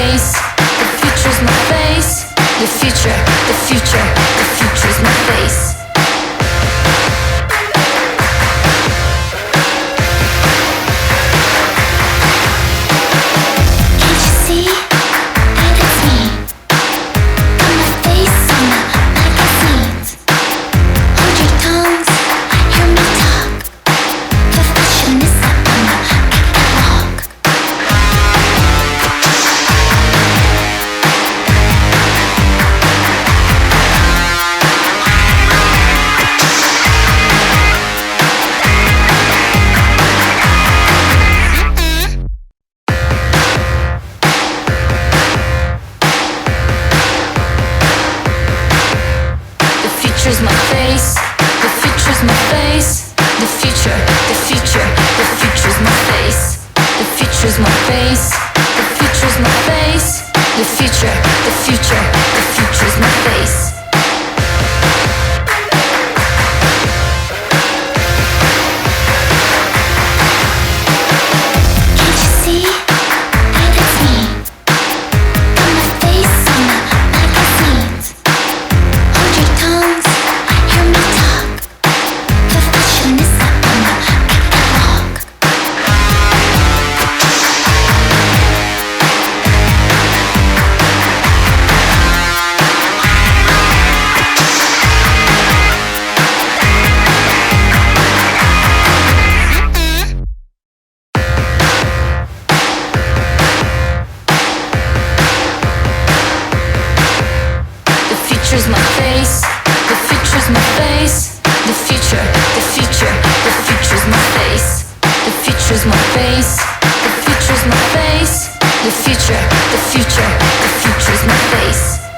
face. The future's my face. The future, the future, the future's my face. Can't you see that it's me? Got my face on the magazines. Hold your tongues, hear me talk. The fashionista on the catalog. The future's my face. The future's my face. The future, the future, the future's my face. The future's my face. The future's my face. The future, the future, the future's my face. Can't you see that it's me? Got my face on the magazines. Hold your tongues, hear me talk. The fashionista on the catalog. The future's my face. The future's my face. The future, the future, the future's my face. The future's my face. The future's my face. The future, the future, the future's my face.